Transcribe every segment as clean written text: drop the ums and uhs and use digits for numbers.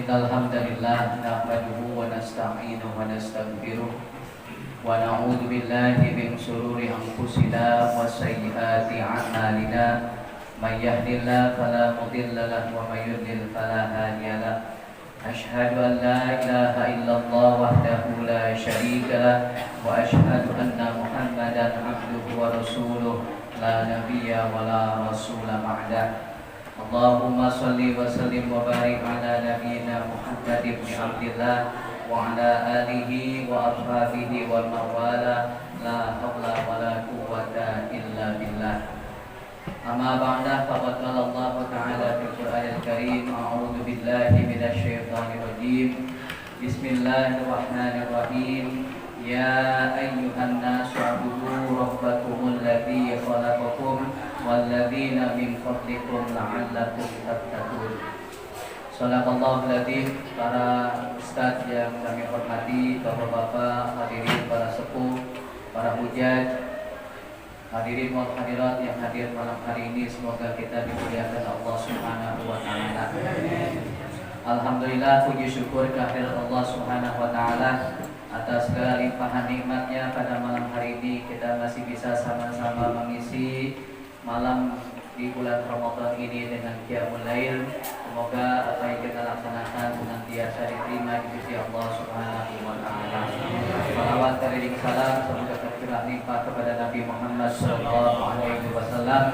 Innal hamdalillah nahmaduhu wa nasta'inuhu wa nastaghfiruh wa na'udzu billahi min shururi anfusina wa sayyiati a'malina. May yahdihillahu fala mudilla lahu wa may yudlil fala hadiya lahu. Asyhadu an la ilaha illallah wahdahu la syarika lahu wa asyhadu anna Muhammadan abduhu wa rasuluh la nabiyya wa la rasula ba'dah. Allahumma salli wa sallim wa barik ala nabiyyina Muhammad ibn Abdillah wa ala alihi wa ashabihi wa mawala la hawla wa la quwwata illa billah. Amma ba'da, faqad qala Allah ta'ala fil Qur'anil Karim, a'udzu billahi minasy syaithanir rajim. Bismillahirrahmanirrahim. Ya ayyuhan nasu u'budu rabbakumul ladzi khalaqakum walladzina min qablikum la'allakum tattaqun. Shallallahul adzim. Para ustaz yang kami hormati, bapak-bapak, hadirin para sepuh, para hujaj, hadirin wal hadirat yang hadir malam hari ini, semoga kita dimuliakan Allah Subhanahu wa taala. Alhamdulillah, puji syukur kehadirat Allah Subhanahu wa taala atas segala limpahan nikmatnya. Pada malam hari ini kita masih bisa sama-sama mengisi malam di bulan Ramadan ini dengan qiyamul lail. Semoga apa yang kita laksanakan senantiasa diterima di sisi Allah Subhanahu wa taala. Salawat kaliring salam semoga tercurah limpah kepada Nabi Muhammad sallallahu alaihi wasallam,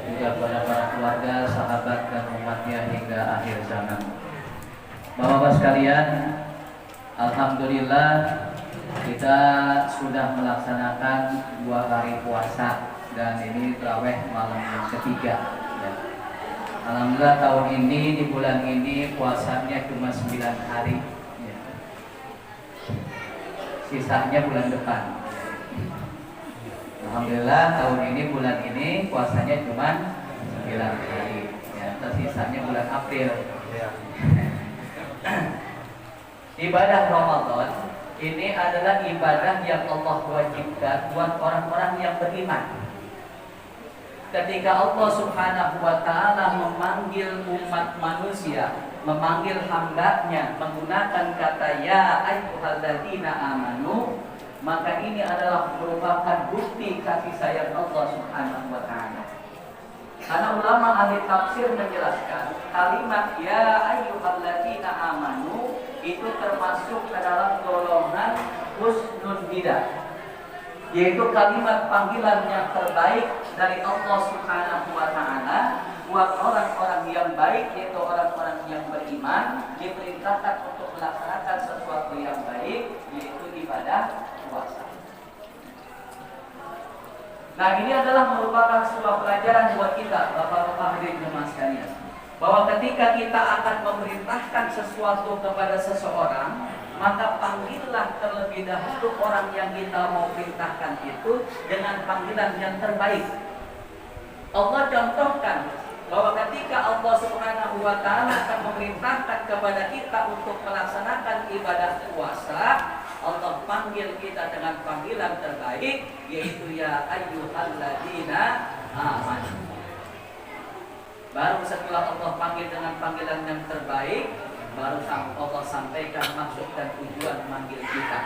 juga kepada para keluarga, sahabat dan umatnya hingga akhir zaman. Bapak-bapak sekalian, alhamdulillah kita sudah melaksanakan 2 hari puasa dan ini tarawih malam yang ketiga. Ya. Alhamdulillah tahun ini di bulan ini puasanya cuma 9 hari. Ya. Sisanya bulan depan. Alhamdulillah tahun ini bulan ini puasanya cuma 9 hari. Ya, tersisanya bulan April. Ya. Ibadah Ramadan ini adalah ibadah yang Allah wajibkan buat orang-orang yang beriman. Ketika Allah Subhanahu wa ta'ala memanggil umat manusia, memanggil hambanya menggunakan kata ya ayyuhalladzina amanu, maka ini adalah merupakan bukti kasih sayang Allah Subhanahu wa ta'ala. Karena ulama ahli tafsir menjelaskan kalimat ya ayyuhalladzina amanu itu termasuk ke dalam golongan husnul bidah, yaitu kalimat panggilan yang terbaik dari Allah Subhanahu wa ta'ala buat orang-orang yang baik, yaitu orang-orang yang beriman, diperintahkan untuk melaksanakan sesuatu yang baik, yaitu ibadah puasa. Nah, ini adalah merupakan sebuah pelajaran buat kita, bapak-bapak hadirin jemaah sekalian, bahwa ketika kita akan memerintahkan sesuatu kepada seseorang, maka panggillah terlebih dahulu orang yang kita mau perintahkan itu dengan panggilan yang terbaik. Allah contohkan bahwa ketika Allah Subhanahu wa ta'ala akan memerintahkan kepada kita untuk melaksanakan ibadah puasa, Allah panggil kita dengan panggilan terbaik, yaitu ya ayyuhalladzina amanu. Baru setelah Allah panggil dengan panggilan yang terbaik, baru Allah sampaikan maksud dan tujuan memanggil kita.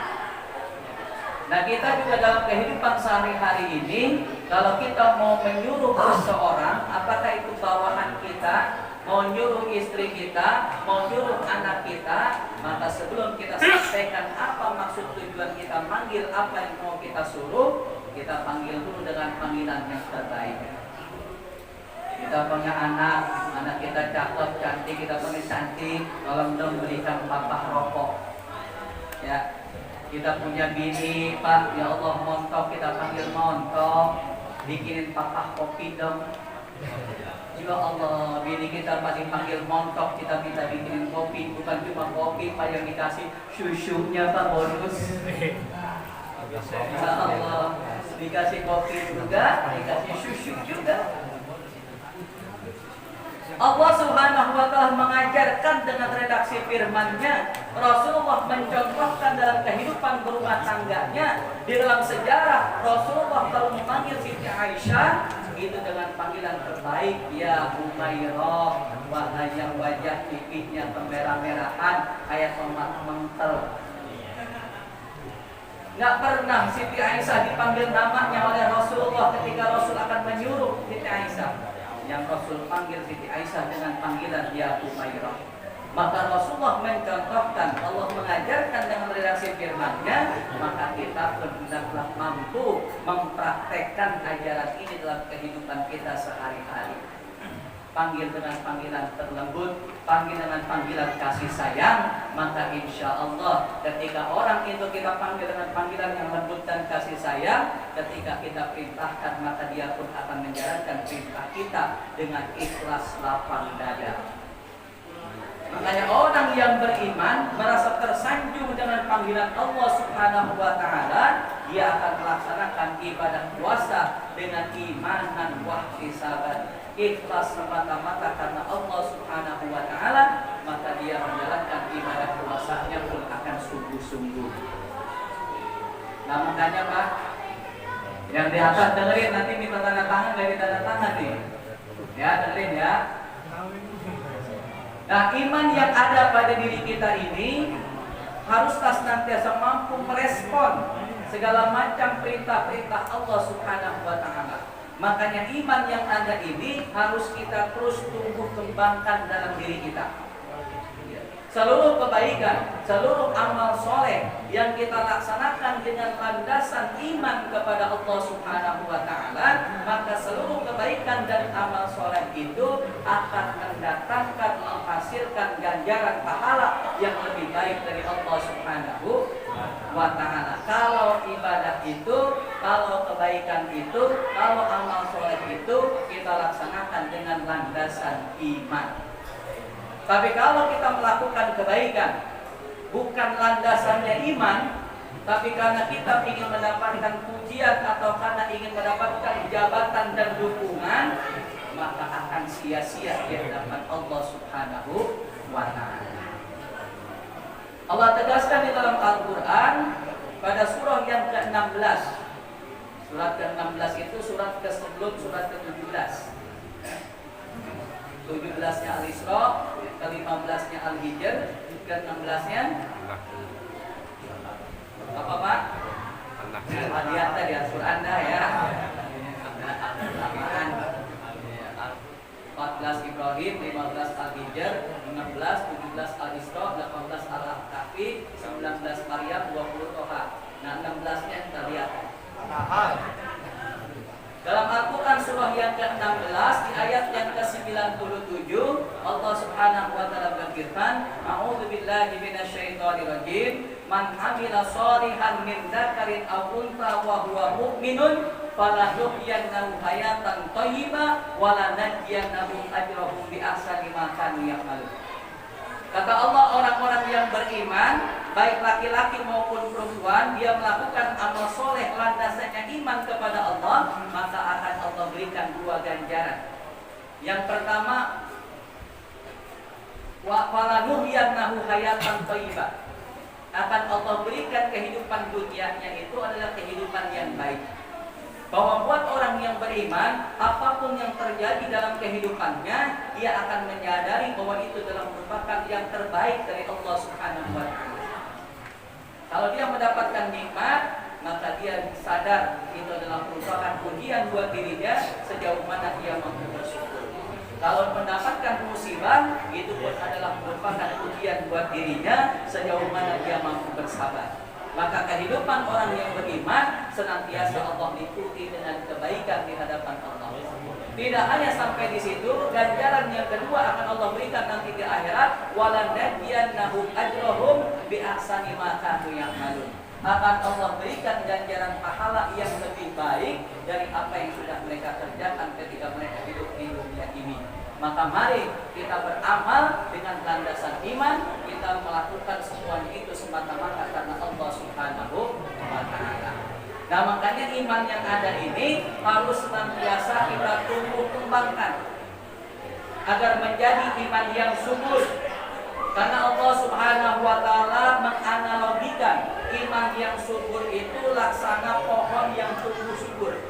Nah, kita juga dalam kehidupan sehari-hari ini, kalau kita mau menyuruh seseorang, apakah itu bawahan kita, mau nyuruh istri kita, mau nyuruh anak kita, maka sebelum kita sampaikan apa maksud tujuan kita manggil, apa yang mau kita suruh, kita panggil dulu dengan panggilan yang terbaik. Kita punya anak kita cakep, cantik, kita punya cantik, tolong dong belikan papa rokok. Ya, kita punya bini, Pak, ya Allah montok, kita panggil montok, bikinin papa kopi dong. Ya Allah, bini kita Pak dipanggil montok, kita minta bikinin kopi, bukan cuma kopi, Pak, yang dikasih susunya Pak bonus. Ya Allah, dikasih kopi juga, dikasih susu juga. Allah Subhanahu wa ta'ala mengajarkan dengan redaksi firman-Nya. Rasulullah mencontohkan dalam kehidupan berumah tangganya. Di dalam sejarah Rasulullah kalau memanggil Siti Aisyah, begitu dengan panggilan terbaik, ya Umairah, wahai yang wajah pipihnya kemerah-merahan kayak tomat mentel. Nggak pernah Siti Aisyah dipanggil namanya oleh Rasulullah ketika Rasul akan menyuruh Siti Aisyah. Yang Rasul panggil Siti Aisyah dengan panggilan ya Umairah. Maka Rasulullah mencontohkan, Allah mengajarkan dengan redaksi firman-Nya, maka kita pun hendaklah mampu mempraktekkan ajaran ini dalam kehidupan kita sehari-hari. Panggil dengan panggilan terlembut, panggil dengan panggilan kasih sayang, maka insya Allah ketika orang itu kita panggil dengan panggilan yang lembut dan kasih sayang, ketika kita perintahkan maka dia pun akan menjalankan perintah kita dengan ikhlas lapang dada. Makanya orang yang beriman merasa tersanjung dengan panggilan Allah Subhanahu wa Ta'ala, dia akan melaksanakan ibadah puasa dengan imanan wahtisaban, ikhlas semata-mata karena Allah Subhanahu wa Ta'ala, maka dia menjalankan ibadah puasanya pun akan sungguh-sungguh. Nah makanya Pak, yang di atas dengerin, nanti minta tanda tangan dari tanda tangan nih. Ya dengerin ya. Nah, iman yang ada pada diri kita ini haruslah senantiasa mampu merespon segala macam perintah-perintah Allah Subhanahu wa Ta'ala. Makanya iman yang ada ini harus kita terus tumbuh kembangkan dalam diri kita. Seluruh kebaikan, seluruh amal soleh yang kita laksanakan dengan landasan iman kepada Allah Subhanahu wa Ta'ala, maka seluruh kebaikan dan amal soleh itu akan mendatangkan, menghasilkan ganjaran pahala yang lebih baik dari Allah Subhanahu wa Ta'ala. Kalau ibadah itu, kalau kebaikan itu, kalau amal soleh itu kita laksanakan dengan landasan iman. Tapi kalau kita melakukan kebaikan bukan landasannya iman, tapi karena kita ingin mendapatkan pujian atau karena ingin mendapatkan jabatan dan dukungan, maka akan sia-sia di hadapan Allah Subhanahu wa Ta'ala. Allah tegaskan di dalam Al-Quran pada surah yang ke-16. Surat ke-16 itu surat sebelum surat ke-17. 17-nya Al-Isra, ke-15-nya Al-Hijr, ke-16-nya apa Pak? Lihat tadi surah Anda ya. 14 Ibrahim, 15 Al-Hijr, 16, 17 Al-Isra, 18 Al-Kahfi, 19 Maryam, 20 Toha. Nah 16-nya kita lihat. Dalam Al-Quran surah yang ke-16 di ayat yang ke-97 Allah Subhanahu wa Ta'ala berfirman, A'udzubillahi minasyaitonirrajim, man 'amila shalihan min dzakarin aw untha wa huwa mu'minun falanuhyiyannahu hayatan thayyibah wa lanajziyannahum ajrahum bi ahsani ma kanu ya'malun. Kata Allah, orang-orang yang beriman, baik laki-laki maupun perempuan, dia melakukan amal soleh landasannya iman kepada Allah, maka akan Allah berikan dua ganjaran. Yang pertama, wa falanuhyiyannahu hayatan thayyibah. Akan Allah berikan kehidupan dunianya itu adalah kehidupan yang baik. Bahwa buat orang yang beriman, apapun yang terjadi dalam kehidupannya, dia akan menyadari bahwa itu adalah merupakan yang terbaik dari Allah Subhanahu wa Ta'ala. Kalau dia mendapatkan nikmat, maka dia sadar itu adalah merupakan pujian buat dirinya sejauh mana dia mampu bersyukur. Kalau mendapatkan musibah, itu pun adalah merupakan pujian buat dirinya sejauh mana dia mampu bersabar. Maka kehidupan orang yang beriman senantiasa Allah liputi dengan kebaikan di hadapan Allah. Tidak hanya sampai di situ, ganjaran yang kedua akan Allah berikan nanti di akhirat, walanajziyannahum ajrahum bi ahsani ma kanu ya'malun. Akan Allah berikan ganjaran pahala yang lebih baik dari apa yang sudah mereka kerjakan ketika mereka hidup di dunia ini. Maka mari kita beramal dengan landasan iman, kita melakukan semuanya itu semata-mata karena Allah Subhanahu wa Ta'ala. Nah makanya iman yang ada ini harus senantiasa kita tumbuh kembangkan agar menjadi iman yang subur. Karena Allah Subhanahu wa Ta'ala menganalogikan iman yang subur itu laksana pohon yang tumbuh subur.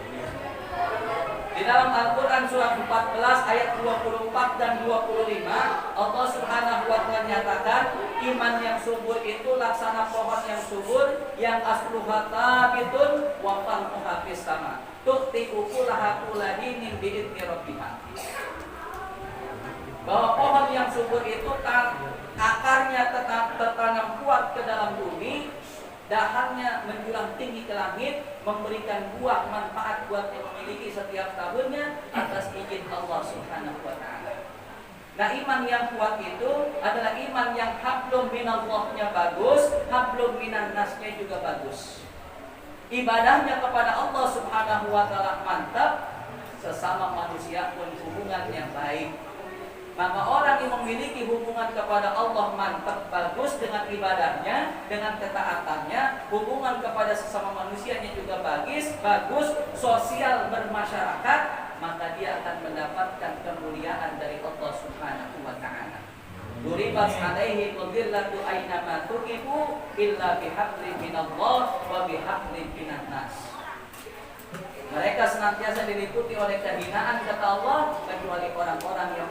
Di dalam Al-Quran surat 14 ayat 24 dan 25, Allah Subhanahu wa Ta'ala nyatakan iman yang subur itu laksana pohon yang subur yang asluha thabitun wa far'uha fis sama. Tu'ti ukulaha kulahinin bi'idni rabbihah. Bahwa pohon yang subur itu akarnya tetap tertanam kuat ke dalam bumi, dahannya menjulang tinggi ke langit, memberikan buah manfaat buat yang memiliki setiap tahunnya atas izin Allah Subhanahu wa Ta'ala. Nah, iman yang kuat itu adalah iman yang hablum minallahnya bagus, hablum minannasnya juga bagus. Ibadahnya kepada Allah Subhanahu wa Ta'ala mantap, sesama manusia pun hubungan yang baik. Maka orang yang memiliki hubungan kepada Allah mantap bagus dengan ibadahnya, dengan ketaatannya, hubungan kepada sesama manusianya juga bagus, sosial bermasyarakat, maka dia akan mendapatkan kemuliaan dari Allah Subhanahu wa Ta'ala. Duribat alaihi qadillatu aina ma tuqifu illa bihablin minallah wa bihablin minan nas. Mereka senantiasa diliputi oleh kehinaan kata Allah, kecuali orang-orang yang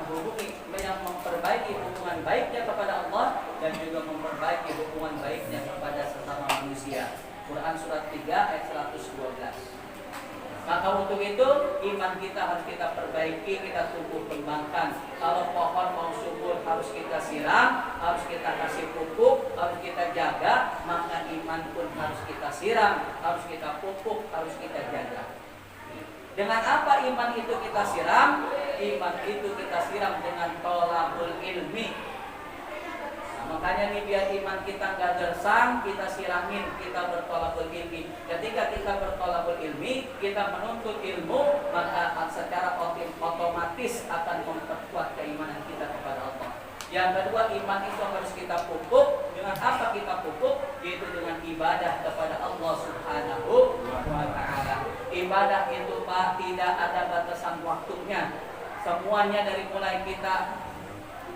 memperbaiki hubungan baiknya kepada Allah dan juga memperbaiki hubungan baiknya kepada sesama manusia. Quran surat 3 ayat 112. Maka untuk itu iman kita harus kita perbaiki, kita tumbuh kembangkan. Kalau pohon mau subur harus kita siram, harus kita kasih pupuk, harus kita jaga. Maka iman pun harus kita siram, harus kita pupuk, harus kita jaga. Dengan apa iman itu kita siram? Iman itu kita siram dengan thalabul ilmi. Nah, makanya nih biar iman kita gak gersang, kita siramin, kita berthalabul ilmi. Ketika kita berthalabul ilmi, kita menuntut ilmu, maka secara otomatis akan memperkuat keimanan kita kepada Allah. Yang kedua, iman itu harus kita pupuk. Dengan apa kita pupuk? Yaitu dengan ibadah kepada Allah Subhanahu wa Ta'ala. Ibadah itu Pak tidak ada batasan waktunya. Semuanya dari mulai kita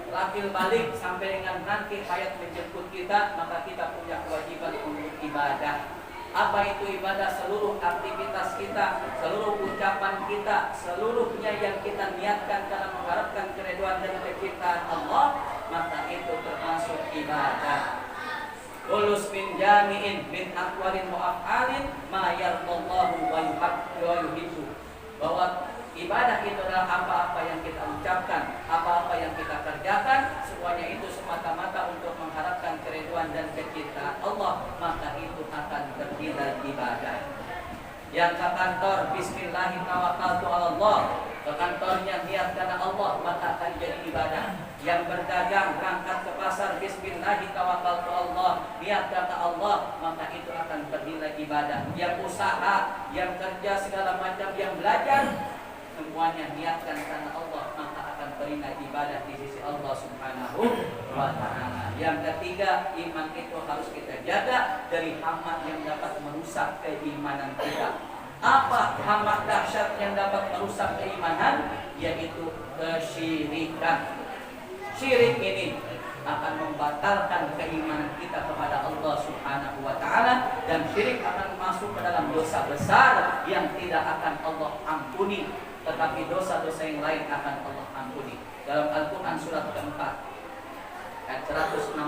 lahir balik sampai dengan nanti hayat menjemput kita, maka kita punya kewajiban untuk ibadah. Apa itu ibadah? Seluruh aktivitas kita, seluruh ucapan kita, seluruhnya yang kita niatkan karena mengharapkan keridhaan dan kecintaan Allah, maka itu termasuk ibadah. Ulus min jami'in min aqwalin wa af'alin ma yardallahu wa yuhibbu. Bahwa ibadah itu adalah apa-apa yang kita ucapkan, apa-apa yang kita kerjakan, semuanya itu semata-mata untuk mengharapkan keridhaan dan kecintaan Allah, maka itu akan bernilai ibadah. Yang ke kantor bismillahirrahmanirrahim, ke kantornya niat karena Allah, maka akan jadi ibadah. Yang berdagang berangkat ke pasar bismillahirrahmanirrahim, niat karena Allah, maka itu akan bernilai ibadah. Yang usaha, yang kerja segala macam, yang belajar, semuanya niatkan karena Allah, maka akan bernilai ibadah di sisi Allah Subhanahu wa Ta'ala. Yang ketiga, iman itu harus kita jaga dari hama yang dapat merusak keimanan kita. Apa hama dahsyat yang dapat merusak keimanan? Yaitu kesyirikan. Syirik ini akan membatalkan keimanan kita kepada Allah Subhanahu wa Ta'ala, dan syirik akan masuk ke dalam dosa besar yang tidak akan Allah ampuni, tetapi dosa-dosa yang lain akan Allah ampuni. Dalam Al-Quran surat keempat ayat 116,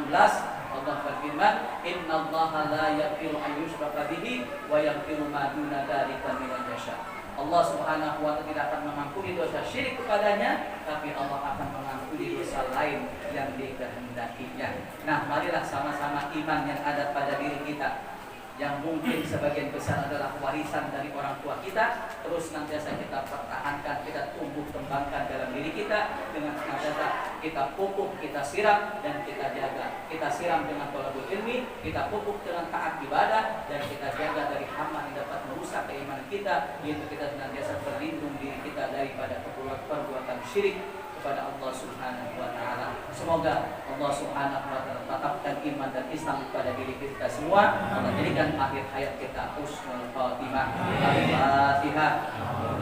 Allah berfirman, innallaha la yaghfiru an yushraka bihi wa yaghfiru ma duna dzalika liman yasha. Allah Subhanahu wa Ta'ala tidak akan mengampuni dosa syirik kepadanya, tapi Allah akan mengampuni dosa lain yang dikehendakinya. Nah, marilah sama-sama iman yang ada pada diri kita, yang mungkin sebagian besar adalah warisan dari orang tua kita, terus nantiasa kita pertahankan, kita tumbuh kembangkan dalam diri kita dengan senantiasa kita pupuk, kita siram dan kita jaga. Kita siram dengan thalabul ilmi, kita pupuk dengan taat ibadah, dan kita jaga dari hama yang dapat merusak keimanan kita, yaitu kita senantiasa berlindung diri kita daripada perbuatan syirik kepada Allah Subhanahu wa Ta'ala. Semoga Allah Subhanahu wa taala tetapkan iman dan Islam pada diri kita semua. Allah jadikan akhir hayat kita husnul khatimah. Al-Fatihah.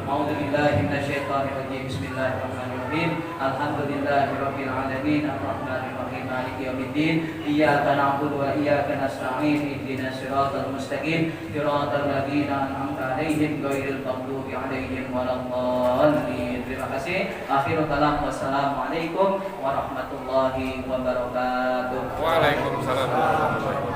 A'udzubillahi minasyaitonir rajim. Bismillahirrahmanirrahim. Alhamdulillahirabbil alamin. Arrahmanir rahim. Maliki yaumiddin. Iyyaka na'budu wa iyyaka nasta'in. Ihdinas siratal mustaqim. Siratal ladzina an'amta 'alaihim ghairil maghdubi 'alaihim waladdallin. Terima kasih. Akhirul kalam. Wassalamualaikum warahmatullahi wabarakatuh. Waalaikumsalam warahmatullahi wabarakatuh.